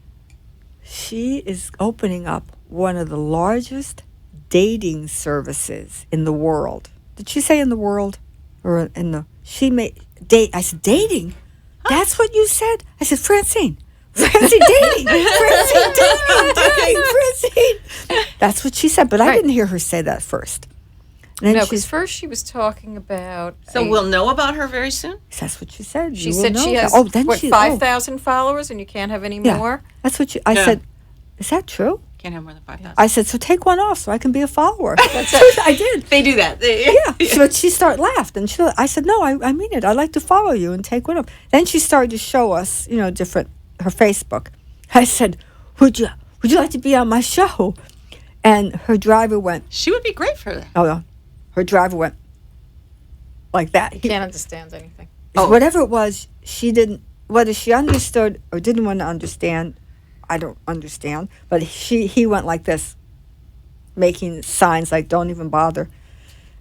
She is opening up one of the largest dating services in the world. Did she say in the world? Or in the, she made, date, I said, dating? That's what you said? I said, Francine, dating. Francine, dating, Francine. That's what she said, but I Right. didn't hear her say that first. And then No, she's, because first she was talking about. So we'll know about her very soon? that's what she said. She You will said know she that. has Oh, then 5,000 followers, and you can't have any Yeah. more. That's what I Yeah. said, is that true? Can't have more than 5,000. I said, so take one off so I can be a follower. That's it. I did. They do that. Yeah, but she laughed, and I said, no, I mean it. I'd like to follow you and take one up. Then she started to show us, her Facebook. I said, would you like to be on my show? And her driver went, She would be great for that. oh no, her driver went like that. Can't understand anything. Whatever it was, she didn't. Whether she understood or didn't want to understand, I don't understand. But he went like this, making signs like "Don't even bother."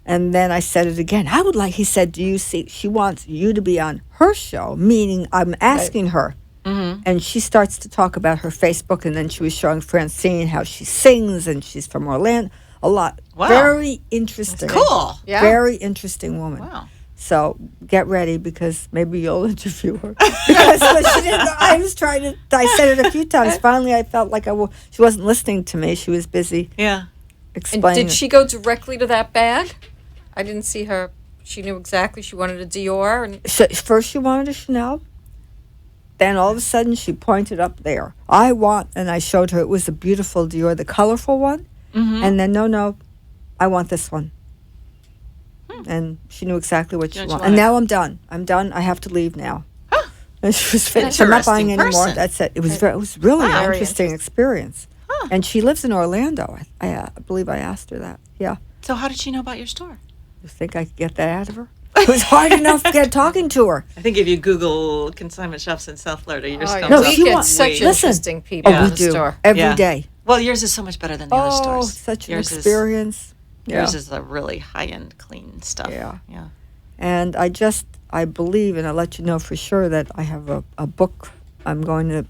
And then I said it again. He said, do you see, she wants you to be on her show, meaning I'm asking her. Mm-hmm. And she starts to talk about her Facebook, and then she was showing Francine how she sings, and she's from Orlando. A lot. Wow. Very interesting. Cool. Yeah. Very interesting woman. Wow. So get ready, because maybe you'll interview her. Because she didn't, I was trying to, I said it a few times. Finally, I felt like she wasn't listening to me. She was busy Yeah. And explaining. did she go directly to that bag? I didn't see her. She knew exactly she wanted a Dior, and First she wanted a Chanel. Then all of a sudden she pointed up there. And I showed her it was a beautiful Dior, the colorful one. Mm-hmm. And then, no, I want this one. And she knew exactly what she Don't you wanted. want And it? now I'm done. I have to leave now. And she was finished. I'm not buying any more. Interesting person. That's it. It was really Wow. an Very interesting experience. And she lives in Orlando. I believe I asked her that. Yeah. So how did she know about your store? You think I could get that out of her? It was hard enough to get talking to her. I think if you Google consignment shops in South Florida, yours oh, yeah. comes No, up. we she get wants- such listen. interesting people Oh, in we the do. store. Every day. Yeah. Well, yours is so much better than the other Oh, stores. such an Yours experience. Yours is the really high-end, clean stuff. Yeah. Yeah. And I believe, and I'll let you know for sure, that I have a book I'm going to.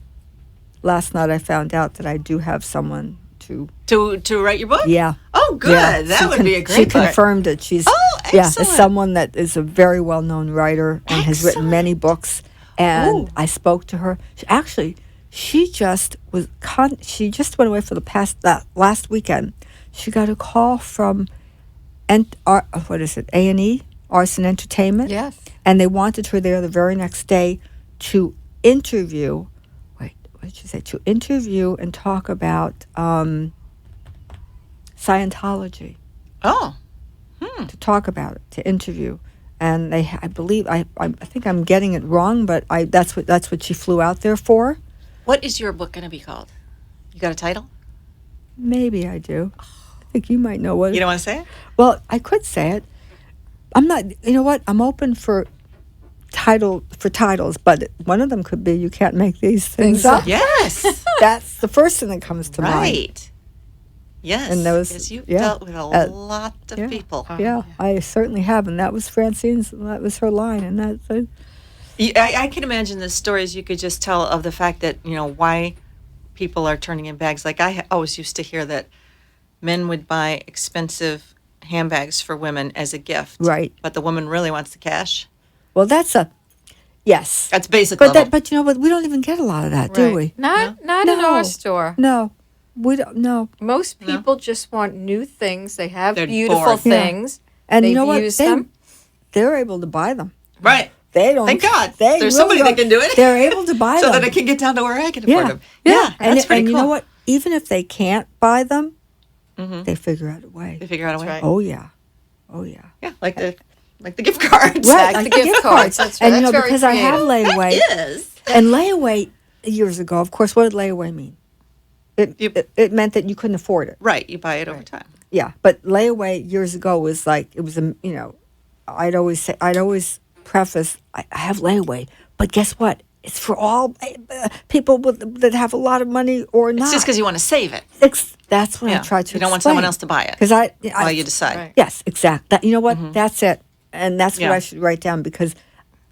Last night I found out that I do have someone to. To write your book? Yeah. Oh, good. Yeah, That she would be a She great book. confirmed it. She's Oh, yeah, excellent. is someone that is a very well-known writer and has written many books. And Ooh. I spoke to her. She just she just went away for that last weekend. She got a call from what is it, A&E, Arson Entertainment. Yes. And they wanted her there the very next day to interview. Wait, what did she say? To interview and talk about Scientology. Oh. To talk about it, to interview. And I believe, I think I'm getting it wrong, but that's what she flew out there for. What is your book going to be called? You got a title? Maybe I do. I think you might know what. You don't want to say it? Well, I could say it. I'm not. You know what? I'm open for titles, but one of them could be "You Can't Make These Things Up." Yes. That's the first thing that comes to mind. Right. Yes. And those, because you've yeah. dealt with a lot of Yeah. people. Yeah, I certainly have, and that was Francine's. That was her line, and that's. I can imagine the stories you could just tell of the fact that, why people are turning in bags. Like I always used to hear that men would buy expensive handbags for women as a gift. Right. But the woman really wants the cash. Well, that's yes. That's basic But level. but you know what? We don't even get a lot of that, do we? Not in No. our store. No, we don't. No. Most people just want new things. They have They're beautiful bored. Yeah. things. And They've you know what? used them. They're able to buy them. Right. They don't. Thank God. They There's really somebody that don't- can do it. They're able to buy So them. that it can get down to where I can afford them. Yeah. That's pretty and cool. you know what? Even if they can't buy them, they figure out a way. They figure out a way. right. Oh yeah. Oh yeah. Yeah, like the gift cards. Right, Like the gift cards. That's right. And you know, That's very because I have creative. layaway, Is. and layaway years ago, of course, what did layaway mean? It meant that you couldn't afford it. Right, you buy it over time. Yeah, but layaway years ago was like it was I'd always preface I have layaway, but guess what? It's for all people that have a lot of money or not. It's just because you want to save it. That's what I Yeah. try to. You don't want someone else to buy it because while you decide. Right. Yes, exactly. You know what? That's it, and that's Yeah. what I should write down because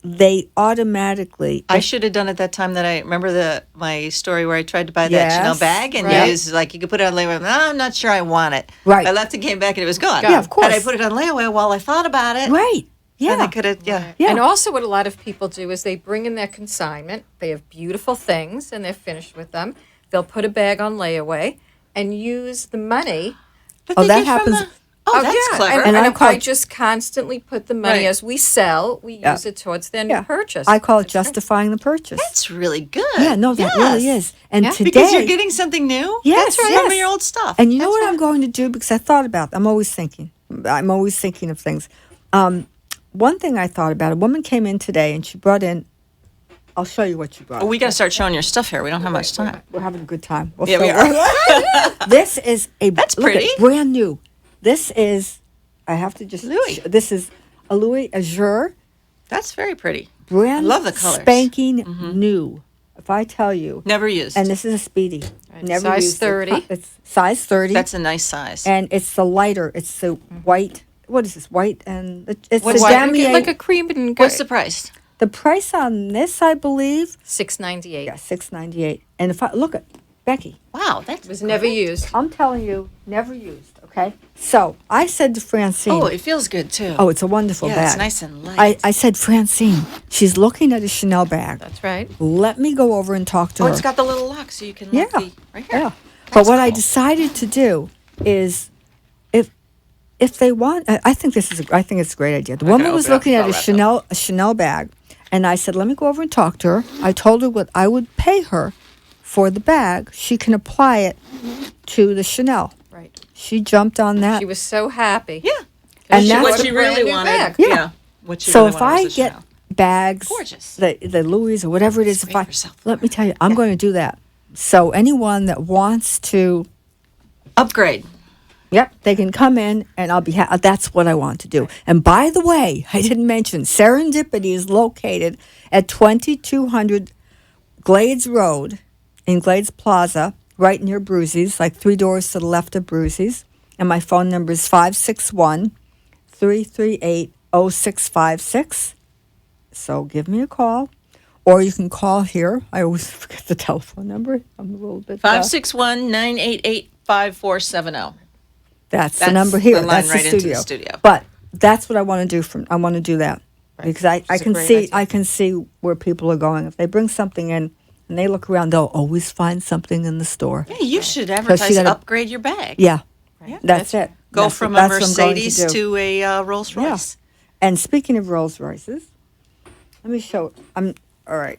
they automatically. I should have done it that time that I remember my story where I tried to buy that Yes. Chanel bag and Right. it was like you could put it on layaway. I'm not sure I want it. Right. I left and came back and it was gone. Yeah, of course. Had I put it on layaway while I thought about it, Right. Yeah. then I could have. Yeah. Yeah. And also, what a lot of people do is they bring in their consignment. They have beautiful things, and they're finished with them. They'll put a bag on layaway and use the money. But Oh, they that get from happens- Oh, that's yeah. clever. And I I call- just constantly put the money Right. as we sell. We Yeah. use it towards their Yeah. new purchase. I call it That's right. justifying the purchase. That's really good. Yeah, no, that really Yes. is. And Yeah. today, Because you're getting something new. Yes, That's yes. From your old stuff. and you know That's what right. I'm going to do because I thought about. I'm always thinking. Of things. One thing I thought about. A woman came in today and she brought in. I'll show you what she brought. Well, we got to start showing your stuff here. We don't have much time. We're having a good time. We'll Yeah, we show- are. This is a. That's look at pretty. it, brand new. This is. I have to just. Louis. This is a Louis Azure. That's very pretty. Brand love the colors. spanking new. If I tell you, Never used. and this is a Speedy. Never size used it. 30. It's size 30. That's a nice size. and it's the lighter. It's the white. What is this? White and it's What's the white? damier. Like a cream and What's the price? The price on this, I believe, $6.98. yeah, $6.98. And if I look at Becky, Wow, that's It was never used. I'm telling you, never used. Okay, so I said to Francine, Oh, it feels good too. "Oh, it's a wonderful yeah, bag." it's nice and light. I said, Francine, she's looking at a Chanel bag. That's right. Let me go over and talk to Oh, her. it's got the little lock, so you can Yeah, lock the right here. yeah. But what I decided to do is, if they want, I think it's a great idea. The woman was open it up, looking at it's all a Chanel bag, and I said, let me go over and talk to her. I told her what I would pay her for the bag. She can apply it to the Chanel. Right. She jumped on that. She was so happy. Yeah. And She- that's what what- she really brand new wanted. bag. Yeah. What she So really if wanted I was a get Chanel. bags, Gorgeous. the Louis or whatever it is, It's great for self-employed. let me tell you, I'm going to do that. So anyone that wants to, Upgrade. yep, they can come in, and I'll be. That's what I want to do. And by the way, I didn't mention Serendipity is located at 2200 Glades Road in Glades Plaza, right near Brucey's, like 3 doors to the left of Brucey's. And my phone number is 561-338-0656. So give me a call, or you can call here. I always forget the telephone number. I'm a little bit. 561-988-5470. That's the That's number here. the line That's right the into studio. the studio. But that's what I want to do. I want to do that because I It's a can great see idea. I can see where people are going. If they bring something in and they look around, they'll always find something in the store. Yeah, you should she advertise gotta- upgrade your bag. Yeah, Yeah. that's it. Go That's from it. a That's what I'm going Mercedes do. to a Rolls Yeah. Royce. And speaking of Rolls Royces, let me show. All right.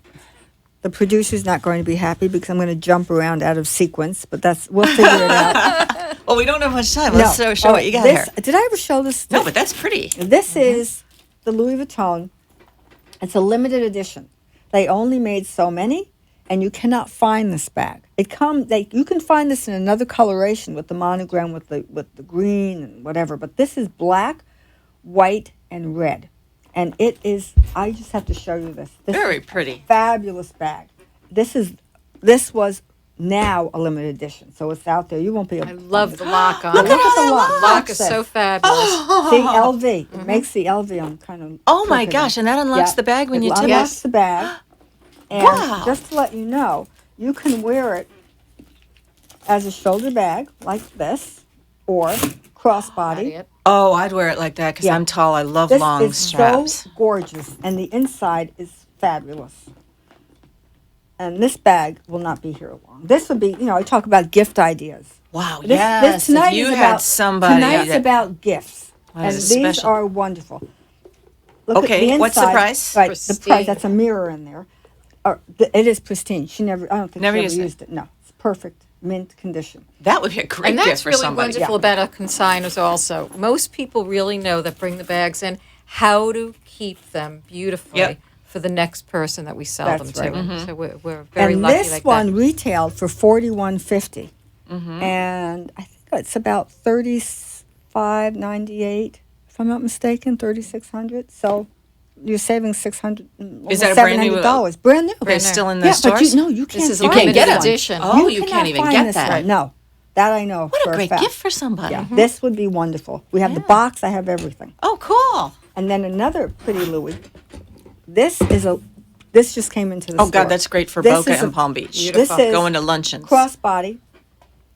The producer's not going to be happy because I'm going to jump around out of sequence, but we'll figure it out. Well, we don't have much time. Let's show All what you got this, here. Did I ever show this? No, but that's pretty. This is the Louis Vuitton. It's a limited edition. They only made so many, and you cannot find this bag. You can find this in another coloration with the monogram with the green and whatever, but this is black, white, and red. And it is, I just have to show you this. This Very is a pretty. fabulous bag. This was now a limited edition, so it's out there. You won't be able I to love the lock on Look it. at all the lock. Lock is so fabulous. See, LV. It makes the LV on kind of. Oh my crooked. gosh, and that unlocks the bag when it you tip unlocks it? the bag. And Wow. just to let you know, you can wear it as a shoulder bag like this, or crossbody. Idiot. Oh, I'd wear it like that because Yeah. I'm tall. I love This long is straps. so gorgeous, and the inside is fabulous. And this bag will not be here long. This would be, I talk about gift ideas. Wow, This yes. tonight If you is had about, somebody tonight's that, about gifts, That and is these special. are wonderful. Look at Okay, the what's the inside. price? Right, the Pristine. price. That's a mirror in there. It is pristine. I don't think Never she used ever it. used it. No, it's perfect, mint condition. that would be a great And gift that's for really somebody. wonderful about our consigners also. Most people really know that bring the bags in how to keep them beautifully Yep. for the next person that we sell That's them to. right. Mm-hmm. So we're very And lucky this like one that. retailed for $41.50, Mm-hmm. and I think it's about $35.98, if I'm not mistaken, $3,600. So you're saving $600. Is that a brand new, $700? Brand new. They're still in the yeah, stores? but you can't. This is a find can't get limited it. edition. Oh, you cannot can't even find get this that. one. No, that I know. What for a great fact. gift for somebody. Yeah, this would be wonderful. We have the box. I have everything. Oh, cool. And then another pretty Louis. This just came into the Oh, store. God, that's great for This Boca is and a- Palm Beach. This is Going to luncheons. crossbody.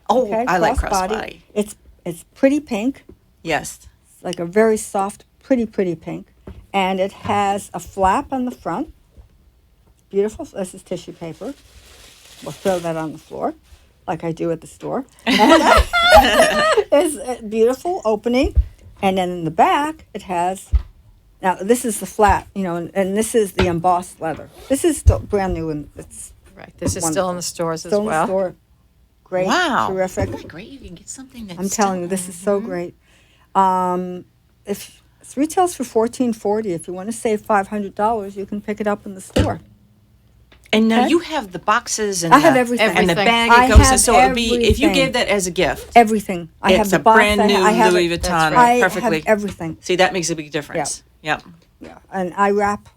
Oh, Okay, I like crossbody. It's pretty pink. Yes. It's like a very soft, pretty pink. And it has a flap on the front. Beautiful. This is tissue paper. We'll throw that on the floor, like I do at the store. It's a beautiful opening. And then in the back, it has, now this is the flat, and this is the embossed leather. This is still brand new, and it's Right. This is still in the stores still as in the well. store. Great. Wow. Terrific. Isn't that great? You can get something that's I'm telling you, this is so great. If it retails for $14.40, if you want to save $500, you can pick it up in the store. And now Okay. you have the boxes and I have the, everything. and the Everything. bag I it goes in. have So it'll be if you everything. gave that as a gift. Everything. I have It's the a box. brand new I have Louis it. Vuitton, I perfectly. have everything. See, that makes a big difference. Yep. Yeah, and I wrap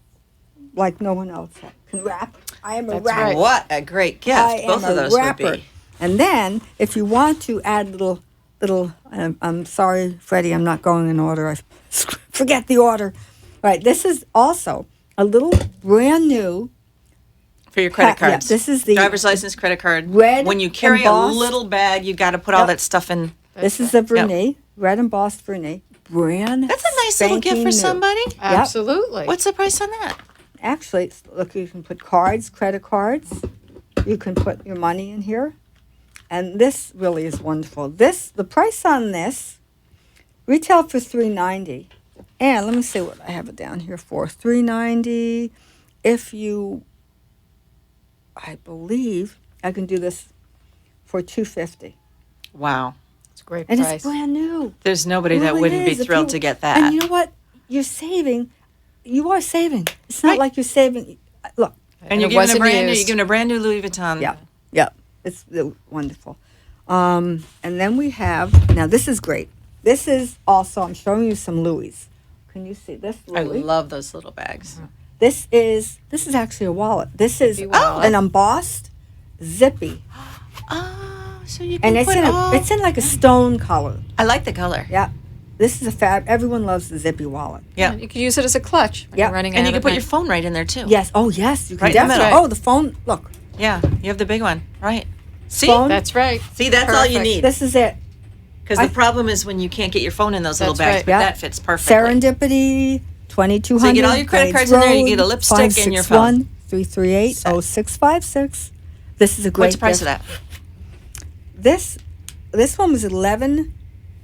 like no one else can wrap. I am a That's rapper. right. What a great gift I both am of a those rapper. would be. And then, if you want to add little, I'm sorry, Freddie, I'm not going in order. I forget the order. Right, this is also a little brand new. For your credit Yeah, cards. this is the driver's license, credit card. red When you carry embossed- a little bag, you got to put all Yep. that stuff in. This is a vernis, red embossed vernis, brand. That's a nice little gift spanking for new. somebody. Absolutely. What's the price on that? Actually, look, you can put cards, credit cards. You can put your money in here. And this really is wonderful. The price on this, retail for $3.90. And let me see what I have it down here for. $3.90. If you, I believe, I can do this for $2.50. Wow. It's a great And price. it's brand new. There's nobody It that really wouldn't be is. If thrilled you- to get that. And you know what? You're saving. You are saving. It's not Right. like you're saving. Look. And you're it giving a wasn't brand new. used. You're giving a brand new Louis Vuitton. Yeah, yeah, it's wonderful. And then we have, now this is great. This is also, I'm showing you some Louis. Can you see this I Louis? love those little bags. This is actually a wallet. This is Zippy wallet. an embossed zippy, Oh, so you can and put all. it's in like a stone color. I like the color. Yeah, this is a fab. Everyone loves the zippy wallet. Yeah. You could use it as a clutch when Yeah. you're running And out you can of put night. your phone right in there too. Yes. Oh, yes. You can Right in the definitely. middle. Oh, the phone. Look, Yeah. You have the big one. Right. See? phone. That's right. See, that's all you Perfect. need. This is it. Because the problem is when you can't get your phone in those little That's bags, right. but Yeah. that fits perfectly. Serendipity, 2200. So you get all your credit cards in there, you get a lipstick and your phone. 338-0656. This is a great What's the price gift. of that? This one was $11.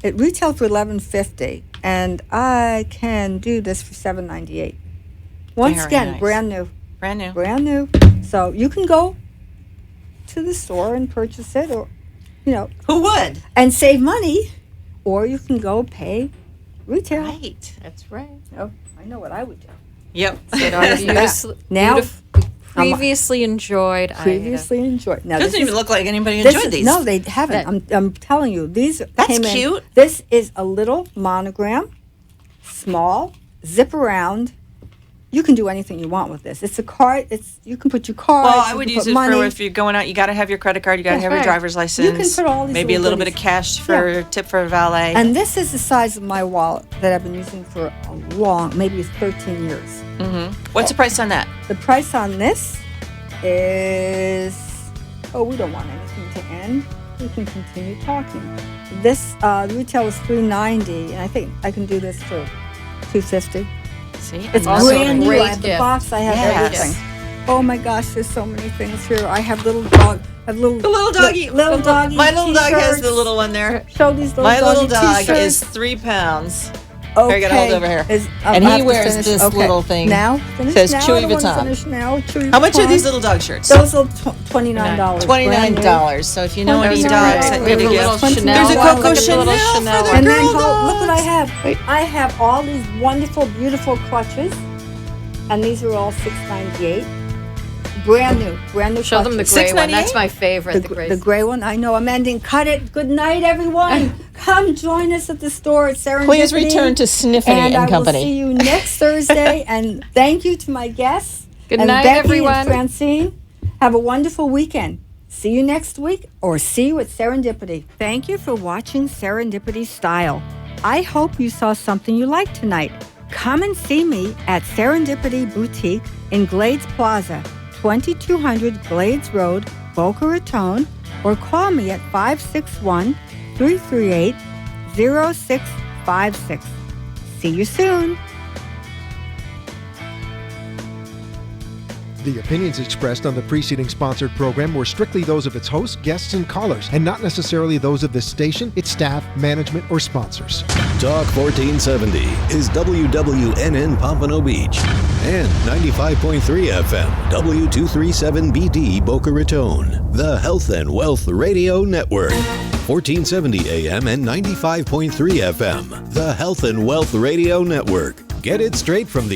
It retailed for $11.50, and I can do this for $7.98. Once Very again, nice. brand new. Brand new. Brand new. So you can go to the store and purchase it, or Who would? and save money, or you can go pay retail. Right. That's right. Oh, I know what I would do. Yep. Now, Previously enjoyed. previously enjoyed. Now Doesn't this even is- look like anybody this enjoyed is- these. No, they haven't. I'm telling you, these That's came in. cute. This is a little monogram, small, zip around. You can do anything you want with this. It's a card. You can put your cards. Well, I you would can use put it money. for if you're going out. You got to have your credit card. You got to That's have your right. driver's license. You can put all these maybe a little little bit of goodies. cash for tip for valet. And this is the size of my wallet that I've been using for a long, maybe 13 years. What's the price on that? The price on this is, we don't want anything to end. We can continue talking. This retail was $3.90, and I think I can do this for $2.50. See, It's Also a brand new. great I have the gift. box. I have Yes. everything. Oh my gosh, there's so many things here. I have little dog. I have little the little doggy. Little doggy. My little dog has the t-shirts. little one there. Show these little My little doggy dog t-shirts. is 3 pounds. Okay. you gotta hold over here. And I he have to wears finish. this Okay. little thing. Now, finish Says now. Chewy I don't want to Vuitton. finish now. Chewy How much are Vuitton. these little dog shirts? Those are $29. $29. So if you know any $29. dogs that We have need a a little gift, Chanel. There's a one. Coco Look at the little Chanel for Chanel the one. And then girl look what I dogs. have. I have all these wonderful, beautiful clutches, and these are all $6.98. Brand new Show them the clutches. gray one. $6.98? That's my favorite. The gray. The gray one. I know. I'm ending. Cut it. Good night, everyone. Come join us at the store at Serendipity. please return to Sniffany and and Company. I will see you next Thursday. And thank you to my guests. Good and night, Becky everyone. And Francine. Have a wonderful weekend. See you next week, or see you at Serendipity. Thank you for watching Serendipity Style. I hope you saw something you liked tonight. Come and see me at Serendipity Boutique in Glades Plaza, 2200 Glades Road, Boca Raton, or call me at 561-338-0656. See you soon. The opinions expressed on the preceding sponsored program were strictly those of its hosts, guests, and callers, and not necessarily those of this station, its staff, management, or sponsors. Talk 1470 is WWNN Pompano Beach and 95.3 FM W237BD Boca Raton, the Health and Wealth Radio Network. 1470 AM and 95.3 FM, the Health and Wealth Radio Network. Get it straight from the